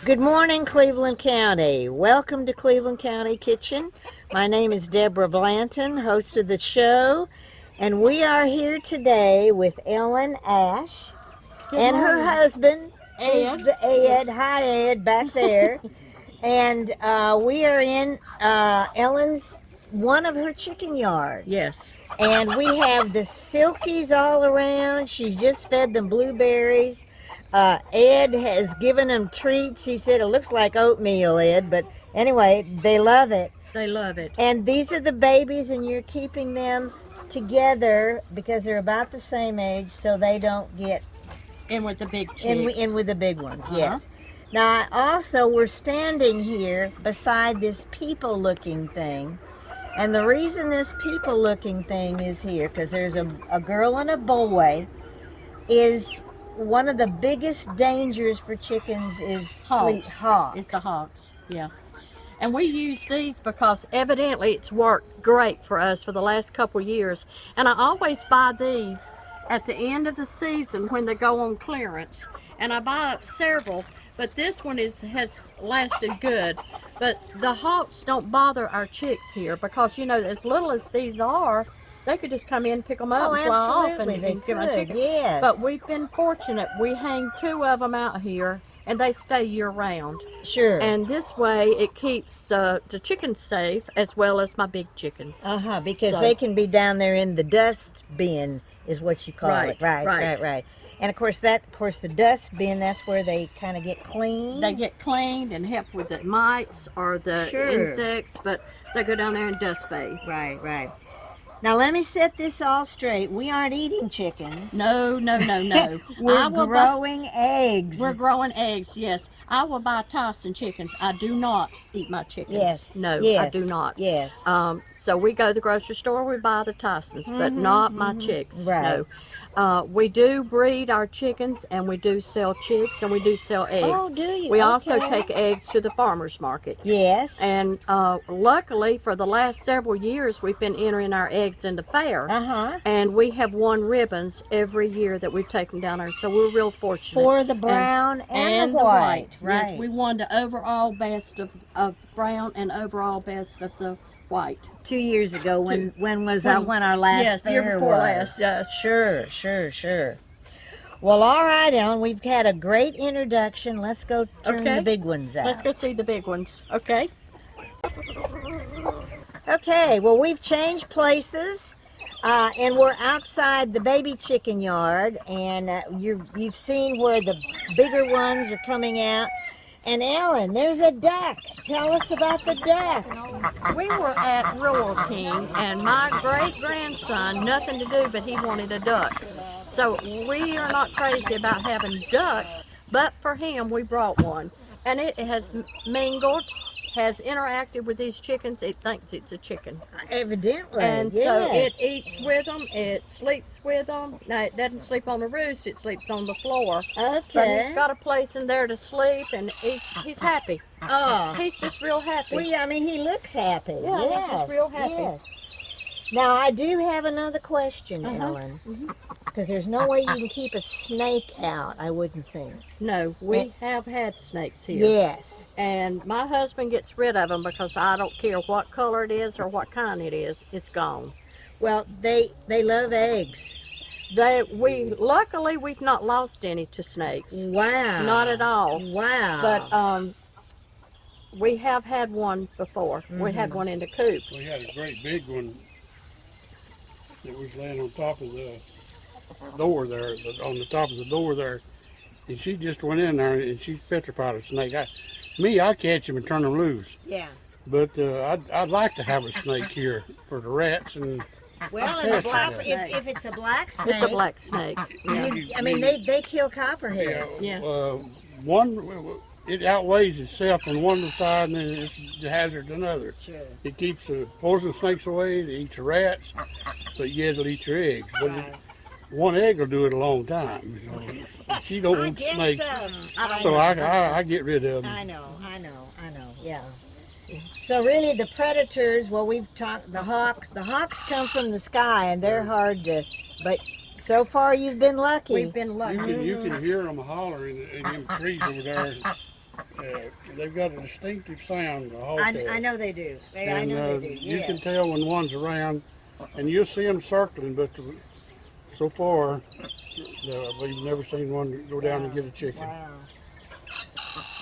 Good morning, Cleveland County. Welcome to Cleveland County Kitchen. My name is Deborah Blanton, host of the show, and we are here today with Ellen Ash and her husband, Ed. Ed. Hi, Ed, back there. And we are in Ellen's one of her chicken yards. Yes. And we have the silkies all around. She's just fed them blueberries. Ed has given them treats. He said it looks like oatmeal, Ed, but anyway, they love it. They love it. And these are the babies, and you're keeping them together because they're about the same age, so they don't get In with the big chicks. in with the big ones. Yes. Now, we're standing here beside this people-looking thing, and the reason this people-looking thing is here, because there's a girl and a boy, is one of the biggest dangers for chickens is Hawks. hawks. It's the hawks, yeah. And we use these because evidently it's worked great for us for the last couple years. And I always buy these at the end of the season when they go on clearance. And I buy up several, but this one has lasted good. But the hawks don't bother our chicks here because, you know, as little as these are, they could just come in, pick them up, and fly off, and give my chicken. Yes. But we've been fortunate. We hang 2 of them out here, and they stay year round. Sure. And this way, it keeps the chickens safe as well as my big chickens. Because So- they can be down there in the dust bin, is what you call it. Right. And of course, the dust bin, that's where they kind of get clean. They get cleaned and help with the mites or the insects, but they go down there and dust bathe. Right. Now let me set this all straight. We aren't eating chickens. No. We're growing eggs. We're growing eggs, yes. I will buy Tyson chickens. I do not eat my chickens. Yes. No, yes, I do not. Yes. So we go to the grocery store, we buy the Tysons, but not my chicks. Right. No. We do breed our chickens, and we do sell chicks, and we do sell eggs. Oh, do you? We also Okay. take eggs to the farmer's market. Yes. And luckily, for the last several years, we've been entering our eggs in the fair. And we have won ribbons every year that we've taken down there, so we're real fortunate. For the brown and the white. Right. Yes, we won the overall best of brown and overall best of the white. 2 years ago, when our last fair year before was. last, yes. Sure. Well, all right, Ellen, we've had a great introduction. Let's go turn the big ones out. Let's go see the big ones, okay? Okay, well, we've changed places, and we're outside the baby chicken yard, and you've seen where the bigger ones are coming out. And Ellen, there's a duck. Tell us about the duck. We were at Rural King, and my great-grandson, nothing to do, but he wanted a duck. So we are not crazy about having ducks, but for him, we brought one. And it has mingled, has interacted with these chickens. It thinks it's a chicken. Evidently, And yes. so it eats with them, it sleeps with them. Now, it doesn't sleep on the roost, it sleeps on the floor. But Okay. he's got a place in there to sleep, and he's happy. Oh, He's just real happy. well, I mean, he looks happy. Yeah, he's Yes, just real happy. yes. Now, I do have another question, Ellen, because there's no way you can keep a snake out, I wouldn't think. No, we have had snakes here. Yes. And my husband gets rid of them because I don't care what color it is or what kind it is, it's gone. Well, they love eggs. Luckily we've not lost any to snakes. Wow. Not at all. Wow. But we have had one before. We had one in the coop. We had a great big one that was laying on top of the door there, on the top of the door there. And she just went in there and she petrified a snake. I catch them and turn them loose. Yeah. But I'd like to have a snake here for the rats and Well, and if it's a black snake, It's a black snake. Yeah. I mean, they kill copperheads. Yeah. one, it outweighs itself on one side and then it's the hazard to another. Sure. It keeps the poison snakes away, it eats the rats, but yet it'll eat your eggs. But one egg will do it a long time. So she don't I want guess snakes, I so I get rid of them. I know, yeah. So really the predators, well, we've talked, the hawks come from the sky and they're hard to, but so far you've been lucky. We've been lucky. You can hear them hollering in them trees over there. they've got a distinctive sound, the hawk I know they do. I and know they do. you Yes. can tell when one's around, and you'll see them circling, but so far, we've never seen one go down and get a chicken. Wow.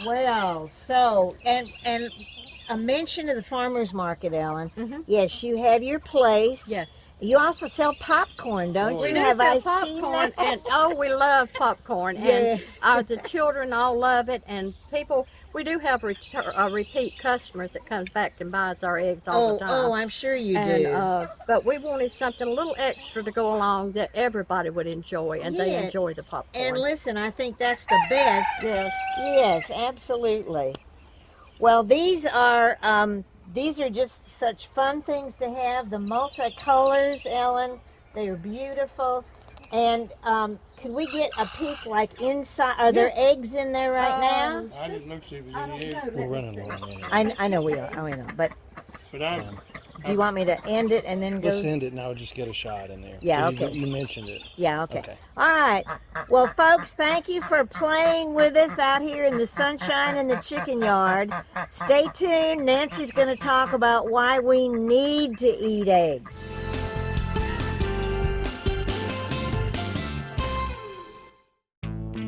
Well, so and a mention of the farmers market, Ellen. Mhm. Yes, you have your place. Yes. You also sell popcorn, don't Oh, you? We do Have sell I seen popcorn, that? and oh, we love popcorn, Yes. and the children all love it, and people. We do have repeat customers that comes back and buys our eggs all the time. Oh, I'm sure you and do. but we wanted something a little extra to go along that everybody would enjoy, and they Yeah. enjoy the popcorn. And listen, I think that's the best. Yes. Yes, absolutely. Well, these are just such fun things to have. The multicolors, Ellen, they are beautiful. And can we get a peek, like inside? Are there eggs in there right now? I didn't look to see if there's I any don't eggs, know. We're running long anyway. I know we are. Oh, I know. But but I, do you want me to end it and then go? Let's end it now. Just get a shot in there. Yeah, 'Cause okay. You mentioned it. Yeah, okay. Okay. All right. Well, folks, thank you for playing with us out here in the sunshine in the chicken yard. Stay tuned. Nancy's going to talk about why we need to eat eggs.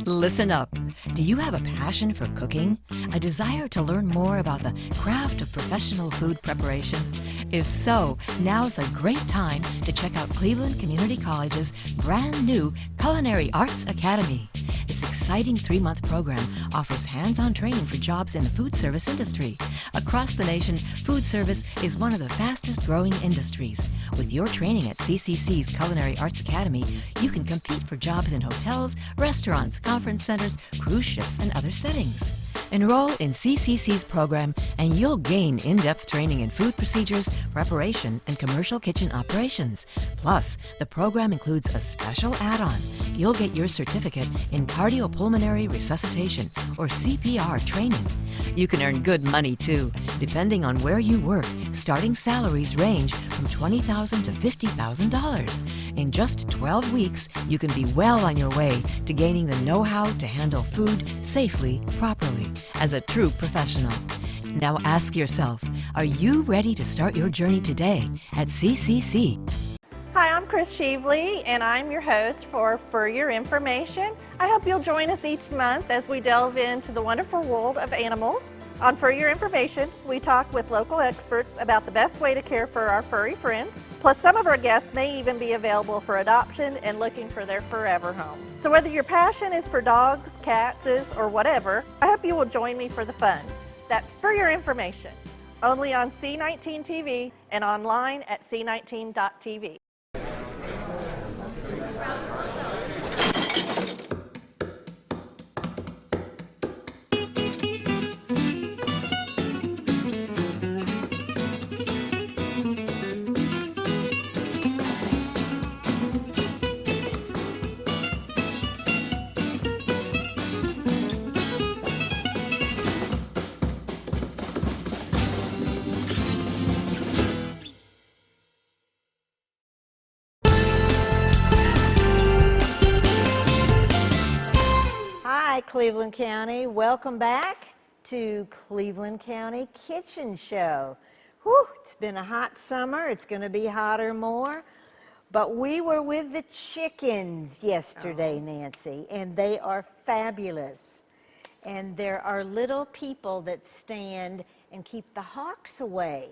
Listen up. Do you have a passion for cooking? A desire to learn more about the craft of professional food preparation? If so, now's a great time to check out Cleveland Community College's brand new Culinary Arts Academy. This exciting 3-month program offers hands-on training for jobs in the food service industry. Across the nation, food service is one of the fastest growing industries. With your training at CCC's Culinary Arts Academy, you can compete for jobs in hotels, restaurants, conference centers, cruise ships, and other settings. Enroll in CCC's program and you'll gain in-depth training in food procedures, preparation, and commercial kitchen operations. Plus, the program includes a special add-on. You'll get your certificate in cardiopulmonary resuscitation, or CPR training. You can earn good money too. Depending on where you work, starting salaries range from $20,000 to $50,000. In just 12 weeks, you can be well on your way to gaining the know-how to handle food safely, properly, as a true professional. Now ask yourself, are you ready to start your journey today at CCC? Hi, I'm Chris Sheevely, and I'm your host for Your Information. I hope you'll join us each month as we delve into the wonderful world of animals. On For Your Information, we talk with local experts about the best way to care for our furry friends. Plus, some of our guests may even be available for adoption and looking for their forever home. So whether your passion is for dogs, cats, or whatever, I hope you will join me for the fun. That's For Your Information, only on C19 TV and online at c19.tv. Hi, Cleveland County. Welcome back to Cleveland County Kitchen Show. Whew, it's been a hot summer. It's going to be hotter more. But we were with the chickens yesterday, Nancy, and they are fabulous. And there are little people that stand and keep the hawks away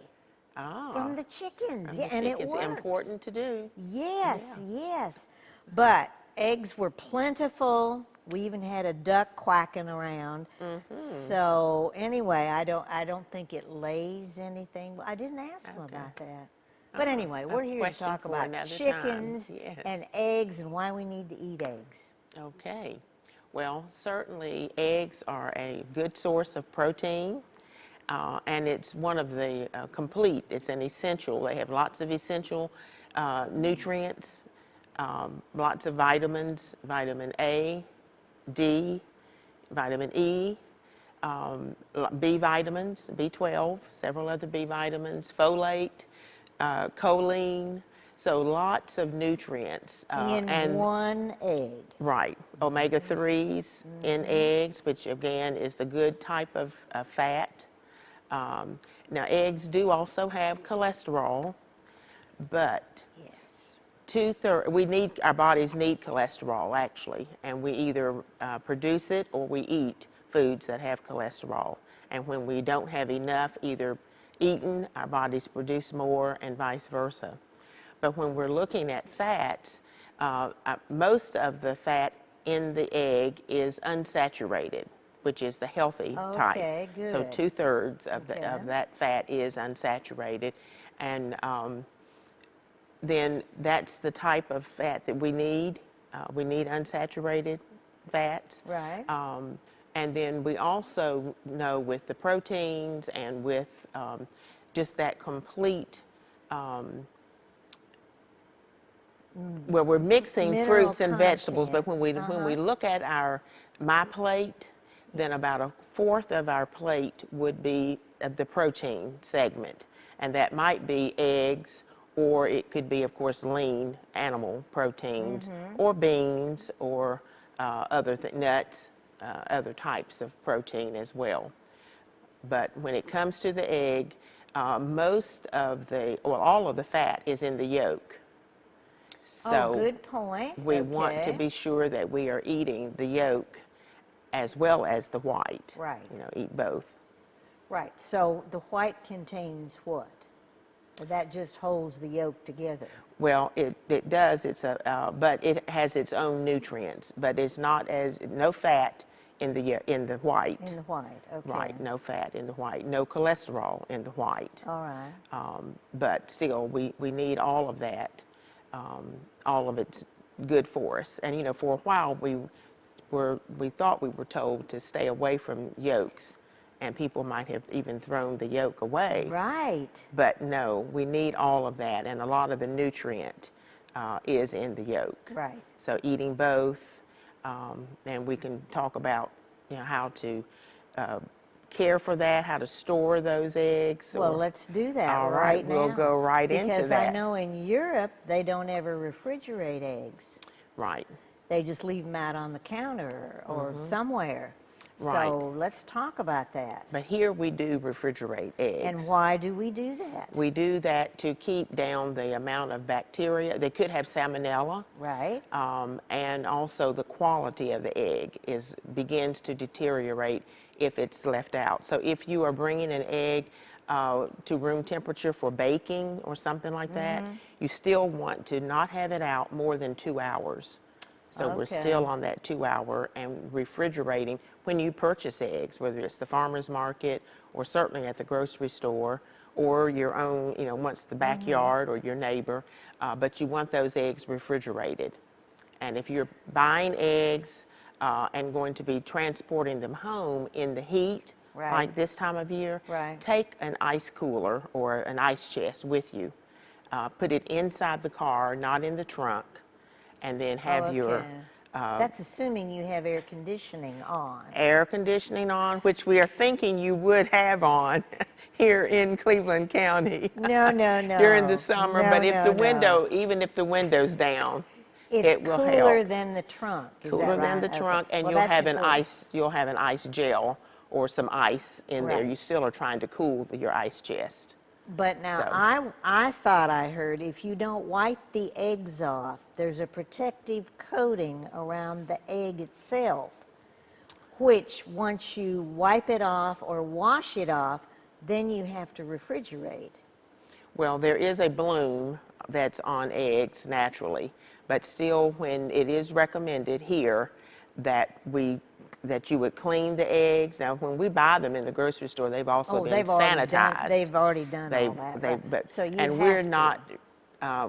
from the chickens. Yeah, and it it's works. important to do. Yes, yes. But eggs were plentiful. We even had a duck quacking around. So anyway, I don't think it lays anything. I didn't ask them about that. But anyway, we're here to question talk for about another chickens time. Yes. and eggs and why we need to eat eggs. Okay. Well, certainly eggs are a good source of protein, and it's one of the complete. It's an essential. They have lots of essential nutrients, lots of vitamins, vitamin A, D, vitamin E, B vitamins, B12, several other B vitamins, folate, choline. So lots of nutrients. In and one egg. Right, omega-3s in eggs, which again is the good type of fat. Now eggs do also have cholesterol, but Yes. our bodies need cholesterol actually, and we either produce it or we eat foods that have cholesterol. And when we don't have enough either eaten, our bodies produce more and vice versa. But when we're looking at fats, most of the fat in the egg is unsaturated, which is the healthy type. Okay, So good. 2/3 of Okay. that fat is unsaturated, and then that's the type of fat that we need. We need unsaturated fats. Right. And then we also know with the proteins and with just that complete, well, we're mixing Mineral fruits and vegetables, but content. when we look at my plate, then about 1/4 of our plate would be of the protein segment, and that might be eggs, or it could be, of course, lean animal proteins, or beans, or nuts, other types of protein as well. But when it comes to the egg, all of the fat is in the yolk. So Oh, good point. we want to Okay. be sure that we are eating the yolk as well as the white. Right. Eat both. Right. So the white contains what? That just holds the yolk together. Well, it does. But it has its own nutrients. But it's not no fat in the white. In the white. Okay. Right. No fat in the white. No cholesterol in the white. All right. But still, we need all of that. All of it's good for us. And for a while we thought we were told to stay away from yolks, and people might have even thrown the yolk away. Right. But no, we need all of that, and a lot of the nutrient is in the yolk. Right. So eating both, and we can talk about how to care for that, how to store those eggs. Well, let's do that All right right, now. we'll go right into Because that. I know in Europe they don't ever refrigerate eggs. Right. They just leave them out on the counter or somewhere. Right. So let's talk about that. But here we do refrigerate eggs. And why do we do that? We do that to keep down the amount of bacteria. They could have salmonella. Right. And also the quality of the egg begins to deteriorate if it's left out. So if you are bringing an egg to room temperature for baking or something like that, you still want to not have it out more than 2 hours. So we're Okay. still on that 2 hour and refrigerating when you purchase eggs, whether it's the farmer's market or certainly at the grocery store or your own, once the backyard or your neighbor, but you want those eggs refrigerated. And if you're buying eggs and going to be transporting them home in the heat, Right. like this time of year, Right. take an ice cooler or an ice chest with you. Put it inside the car, not in the trunk, and then have your Okay. That's assuming you have air conditioning on. air conditioning on, which we are thinking you would have on here in Cleveland County. No, no, no. During the summer, No, but if no, the no. window, even if the window's down, It's it will cooler help. than the trunk. Is that Cooler than right? the Okay. trunk, and Well, you'll that's have important. you'll have an ice gel or some ice in there. Right. You still are trying to cool your ice chest. But now, So- I thought I heard if you don't wipe the eggs off, there's a protective coating around the egg itself, which once you wipe it off or wash it off, then you have to refrigerate. Well, there is a bloom that's on eggs naturally, but still, when it is recommended here that you would clean the eggs. Now, when we buy them in the grocery store, they've also been sanitized. They've already done all that. Right. But, So you and have we're to. not.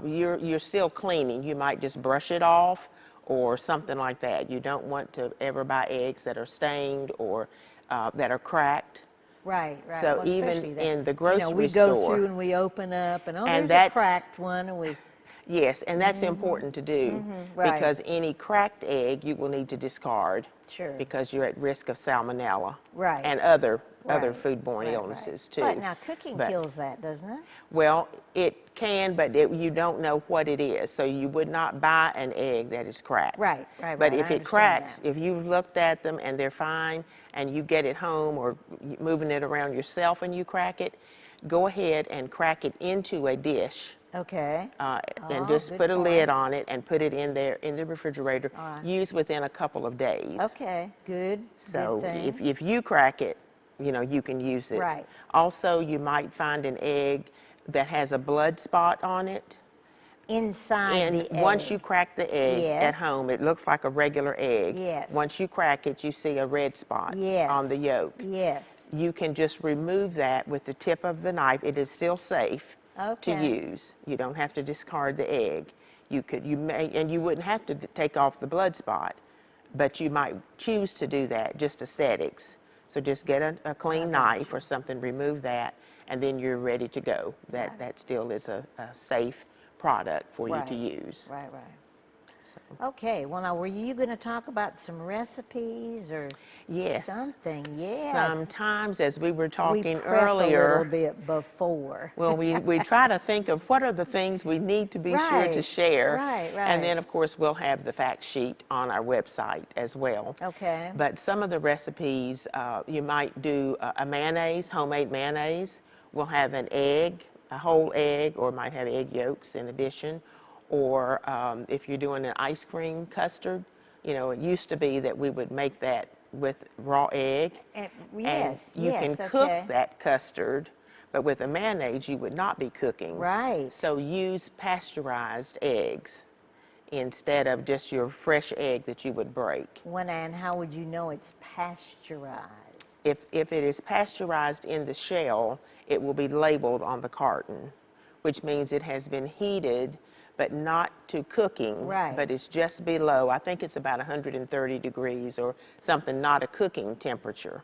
You're still cleaning. You might just brush it off or something like that. You don't want to ever buy eggs that are stained or that are cracked. Right, right. So Well, even especially that, in the we grocery go store- through and we open up and And there's a that's- cracked one and we, Yes, and that's important to do right. because any cracked egg you will need to discard. Sure. because you're at risk of salmonella. Right. And other Right, foodborne right, illnesses too. But now cooking But- kills that, doesn't it? Well, it can, but you don't know what it is. So you would not buy an egg that is cracked. Right. But I if understand it cracks, that. if you've looked at them and they're fine, and you get it home or moving it around yourself and you crack it, go ahead and crack it into a dish. Okay. And Oh, just good put a lid point. on it and put it in there in the refrigerator. All right. Use within a couple of days. Okay. Good. So good thing. if you crack it, you can use it. Right. Also, you might find an egg that has a blood spot on it. Inside And the egg. once you crack the egg at Yes. home, it looks like a regular egg. Yes. Once you crack it, you see a red spot Yes. on the yolk. Yes. You can just remove that with the tip of the knife. It is still safe to Okay. use. You don't have to discard the egg. You may, and you wouldn't have to take off the blood spot, but you might choose to do that, just aesthetics. So just get a clean knife or something, remove that, and then you're ready to go. That still is a safe product for you to use. Right. Okay. Well, now, were you going to talk about some recipes or Yes. something? Yes. Sometimes, as we were we talking prep a little earlier, bit before. well, we try to think of what are the things we need to be sure to Right, share. right, And then, right. of course, we'll have the fact sheet on our website as well. Okay. But some of the recipes, you might do a mayonnaise, homemade mayonnaise. We'll have an egg, a whole egg, or might have egg yolks in addition. Or if you're doing an ice cream custard, it used to be that we would make that with raw egg. Yes. And you yes, can cook okay. that custard, but with a mayonnaise, you would not be cooking. Right. So use pasteurized eggs instead of just your fresh egg that you would break. And how would you know it's pasteurized? If it is pasteurized in the shell, it will be labeled on the carton, which means it has been heated, but not to cooking, Right. but it's just below. I think it's about 130 degrees or something, not a cooking temperature,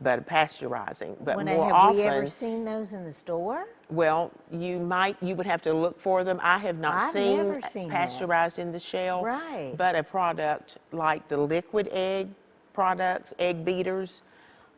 but pasteurizing. But more Have often, we ever seen those in the store? well, you would have to look for them. I have not I've seen never seen that. pasteurized in the shell. Right. But a product like the liquid egg products, egg beaters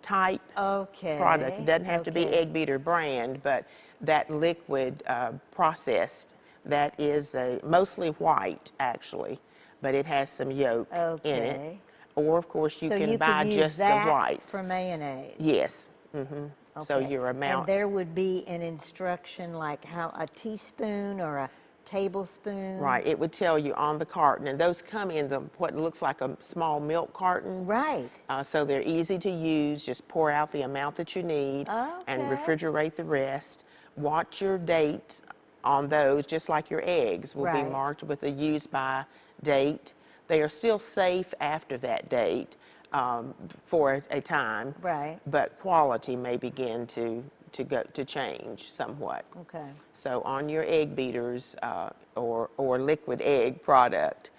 type Okay. product. It doesn't have to be okay. egg beater brand, but that liquid processed, that is mostly white actually, but it has some yolk in it. Okay. Or of course you So can you buy could use just that the white. for mayonnaise. Yes. So Okay. your amount. And there would be an instruction like how a teaspoon or a tablespoon. Right, it would tell you on the carton, and those come in what looks like a small milk carton. Right. So they're easy to use. Just pour out the amount that you need and Okay. refrigerate the rest. Watch your dates on those, just like your eggs will be Right. marked with a use by date. They are still safe after that date for a time. Right. But quality may begin to change somewhat. Okay. So on your egg beaters or liquid egg product,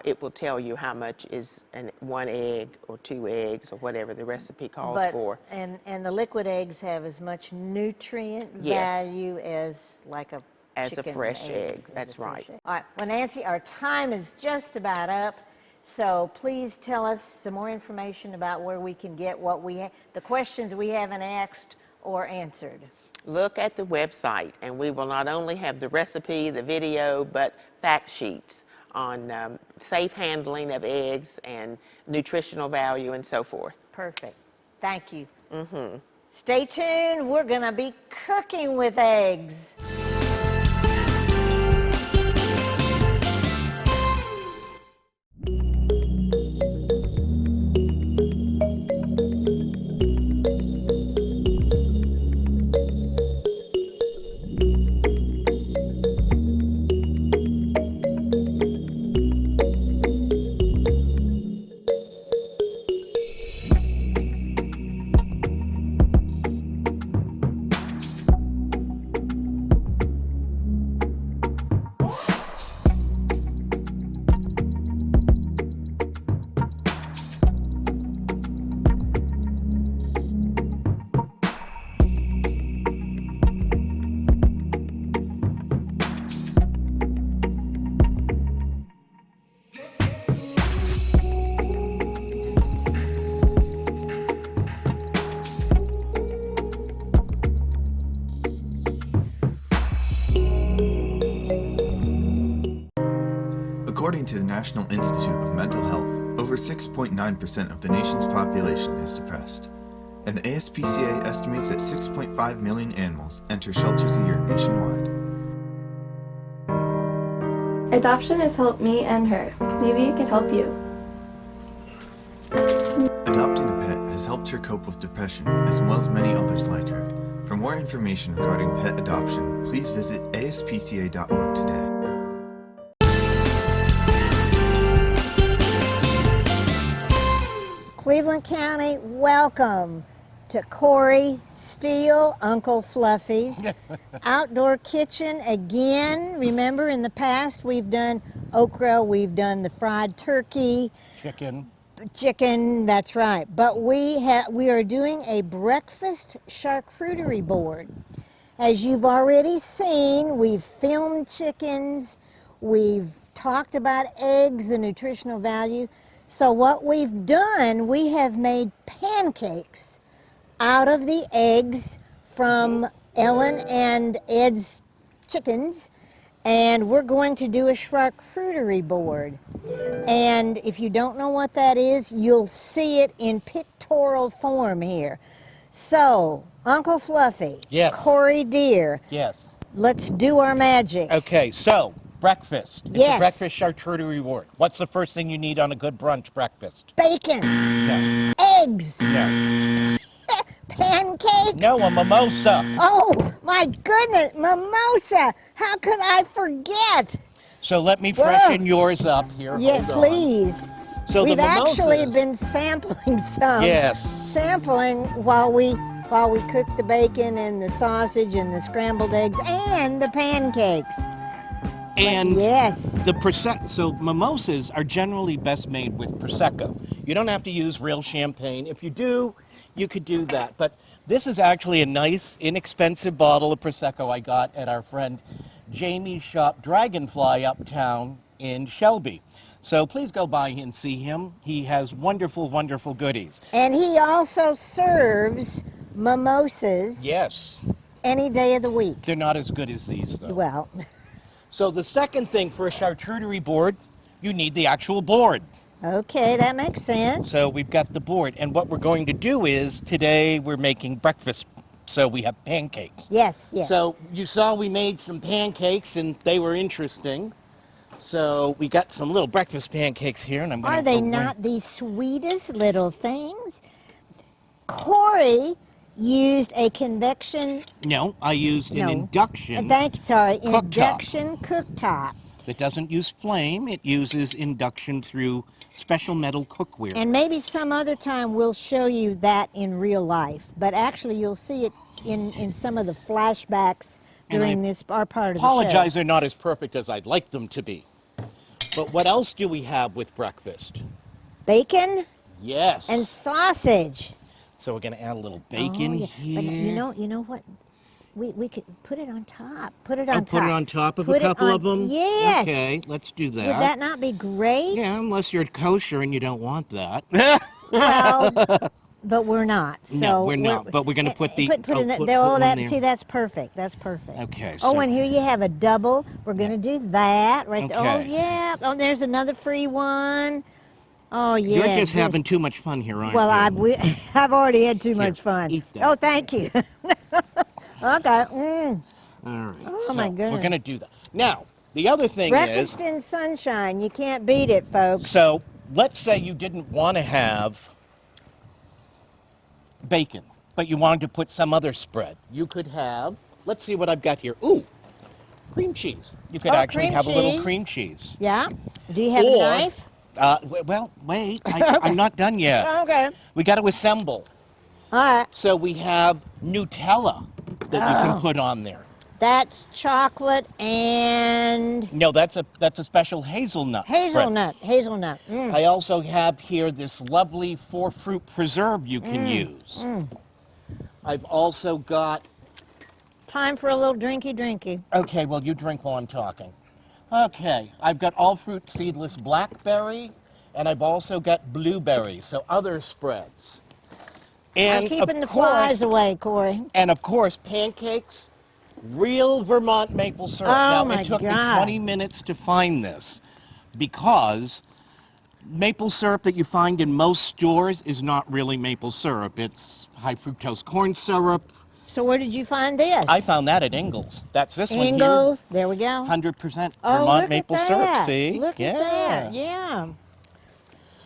it will tell you how much is one egg or 2 eggs or whatever the recipe calls for. And the liquid eggs have as much nutrient Yes. value as like a As a chicken fresh egg, as that's a fresh right. egg. All right. Well, Nancy, our time is just about up. So please tell us some more information about where we can get the questions we haven't asked or answered. Look at the website, and we will not only have the recipe, the video, but fact sheets on safe handling of eggs and nutritional value and so forth. Perfect. Thank you. Stay tuned. We're going to be cooking with eggs. According to the National Institute of Mental Health, over 6.9% of the nation's population is depressed, and the ASPCA estimates that 6.5 million animals enter shelters a year nationwide. Adoption has helped me and her. Maybe it could help you. Adopting a pet has helped her cope with depression, as well as many others like her. For more information regarding pet adoption, please visit aspca.org today. Cleveland County, welcome to Corey Steele, Uncle Fluffy's outdoor kitchen again. Remember, in the past we've done okra, we've done the fried turkey, chicken, that's right. But we are doing a breakfast charcuterie board. As you've already seen, we've filmed chickens, we've talked about eggs, the nutritional value. So what we've done, we have made pancakes out of the eggs from Ellen and Ed's chickens, and we're going to do a charcuterie board. And if you don't know what that is, you'll see it in pictorial form here. So, Uncle Fluffy, Yes. Corey Deer, Yes. let's do our magic. Okay, so breakfast. It's Yes. a breakfast charcuterie board. What's the first thing you need on a good brunch breakfast? Bacon, No. eggs, No. pancakes. No, a mimosa. Oh, my goodness, mimosa. How could I forget? So let me Whoa. freshen yours up here. Yeah, Hold on. please. So We've the mimosas. actually been sampling some. Yes. Sampling while we cook the bacon and the sausage and the scrambled eggs and the pancakes. And Yes. the Prosecco. So mimosas are generally best made with Prosecco. You don't have to use real champagne. If you do, you could do that. But this is actually a nice, inexpensive bottle of Prosecco I got at our friend Jamie's shop, Dragonfly, uptown in Shelby. So please go by and see him. He has wonderful, wonderful goodies. And he also serves mimosas Yes, any day of the week. they're not as good as these, though. Well, So the second thing for a charcuterie board, you need the actual board. okay, that makes sense. So we've got the board, and what we're going to do is, today we're making breakfast, so we have pancakes. Yes, yes. So you saw we made some pancakes, and they were interesting. So we got some little breakfast pancakes here, and I'm going to... Are they not the sweetest little things? Corey used a convection... No, I used an No. induction Induction Cooktop. cooktop. that doesn't use flame. It uses induction through special metal cookware. And maybe some other time we'll show you that in real life. But actually you'll see it in some of the flashbacks during our part of the show. Apologize, they're not as perfect as I'd like them to be. But what else do we have with breakfast? Bacon Yes. and sausage. So we're going to add a little bacon yeah. here. But you know what? We could put it on top. Put it on top. Put it on top of Put a it couple on- of them? Yes. Okay, let's do that. Would that not be great? Yeah, unless you're kosher and you don't want that. Well, but we're not. So No, we're not, but we're gonna put the- put I'll in it. put Oh, one that there. see, that's perfect. That's perfect. Okay, Oh, so- and here you have a double. We're gonna do that right there. Oh Okay. yeah. Oh, there's another free one. Oh yeah. You're just good. having too much fun here, aren't Well, you? I've already had too much fun. eat that. Oh, thank you. Okay. Mm. All right. Oh, so my We're goodness. going to do that. Now, the other thing Breakfast is, in sunshine. You can't beat it, folks. so let's say you didn't want to have bacon, but you wanted to put some other spread. You could have, let's see what I've got here. Ooh, cream cheese. You could Oh, actually cream have a little cheese. cream cheese. Yeah. Do you have a Or, knife? Well, wait, I'm not done yet. Okay. We got to assemble. All right. So we have Nutella that you can put on there. That's chocolate and No, that's a special hazelnut spread. hazelnut. Mm. I also have here this lovely 4-fruit preserve you can use. I've also got, Time for a little drinky. okay, well, you drink while I'm talking. Okay, I've got all fruit seedless blackberry, and I've also got blueberry, so other spreads. And I'm keeping the of course, flies away, Corey. And of course, pancakes, real Vermont maple syrup. Oh, Now, my it took me God. 20 minutes to find this, because maple syrup that you find in most stores is not really maple syrup. It's high fructose corn syrup. So where did you find this? I found that at Ingles. That's this Ingles. There we go. one here. 100% Oh, Vermont look maple at syrup. that. See? Look yeah. at that. Yeah.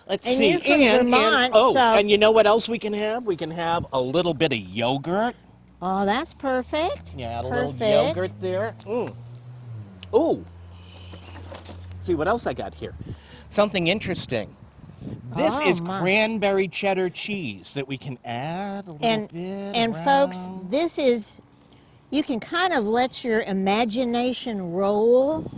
Let's And see. you're from Vermont, oh, so- and you know what else we can have? We can have a little bit of yogurt. Oh, that's perfect. Yeah, add a Perfect. little yogurt there. Ooh. See what else I got here? Something interesting. This Oh, is my. cranberry cheddar cheese that we can add a little And bit. folks, around. this is, you can kind of let your imagination roll.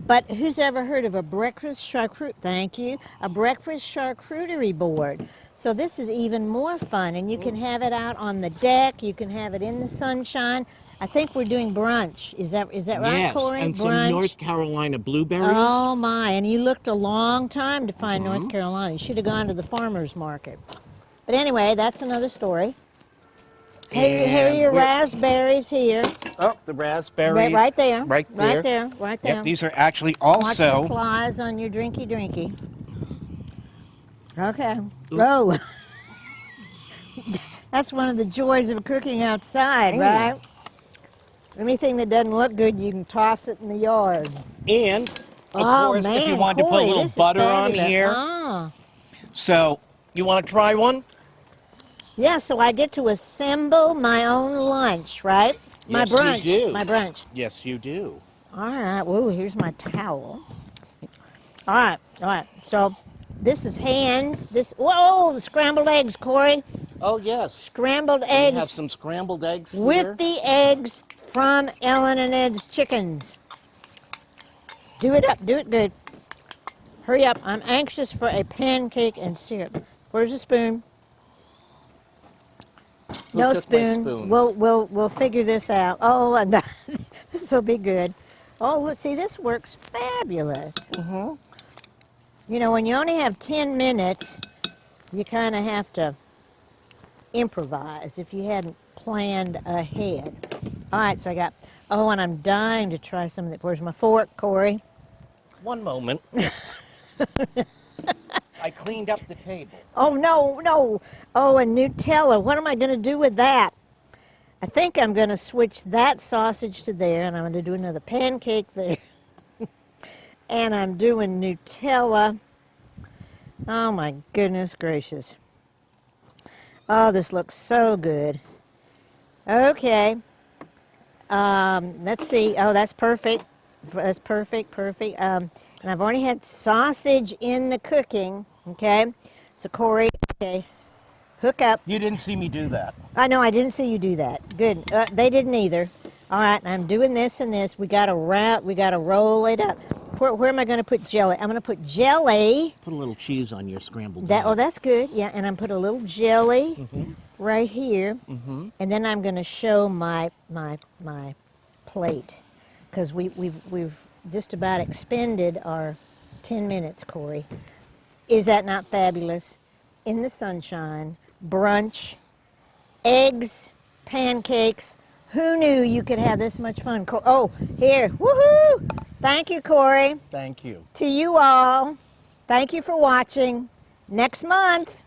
But who's ever heard of a breakfast charcuterie? Thank you. A breakfast charcuterie board. So this is even more fun, and you can have it out on the deck. You can have it in the sunshine. I think we're doing brunch. Is that right, yes, Corey? and brunch. some North Carolina blueberries. Oh my! And you looked a long time to find Mm-hmm. North Carolina. You should have gone to the farmers market. But anyway, that's another story. Here are And your we're- raspberries here. Oh, the raspberries. Right there. Right there. Right there. Right there. Yep, these are actually Watch the also. flies on your drinky. Okay. Oh. That's one of the joys of cooking outside, right? Anything that doesn't look good, you can toss it in the yard. And, of Oh course, man, if you want to put a Corey, little this is butter on fabulous. here. Ah. So, you want to try one? Yeah, so I get to assemble my own lunch, right? My Yes, you brunch. do. My brunch. Yes, you do. All right. Whoa, here's my towel. All right. So this is hands. Whoa, the scrambled eggs, Corey. Oh, yes. Scrambled We have eggs some scrambled eggs here. with the eggs from Ellen and Ed's Chickens. Do it up. Do it good. Hurry up. I'm anxious for a pancake and syrup. Where's the spoon? Who No took my spoon. spoon? We'll figure this out. Oh, and this will be good. Oh, let's see. This works fabulous. Mm-hmm. You know, when you only have 10 minutes, you kind of have to improvise if you hadn't planned ahead. All right, so I got. Oh, and I'm dying to try some of that. Where's my fork, Corey? One moment. I cleaned up the table. Oh, no. Oh, and Nutella. What am I going to do with that? I think I'm going to switch that sausage to there, and I'm going to do another pancake there. And I'm doing Nutella. Oh, my goodness gracious. Oh, this looks so good. Okay. Let's see. Oh, that's perfect. That's perfect. And I've already had sausage in the cooking. Okay. So, Corey, okay, hook up. You didn't see me do that. I know, I didn't see you do that. Good. They didn't either. All right, I'm doing this and this. We got to roll it up. Where am I going to put jelly? I'm going to put jelly. Put a little cheese on your scrambled Oh, egg. that's good. Yeah, and I'm put a little jelly right here. And then I'm going to show my plate because we've just about expended our 10 minutes, Corey. Is that not fabulous? In the sunshine, brunch, eggs, pancakes. Who knew you could have this much fun? Oh, here. Woohoo! Thank you, Corey. Thank you. To you all, thank you for watching. Next month,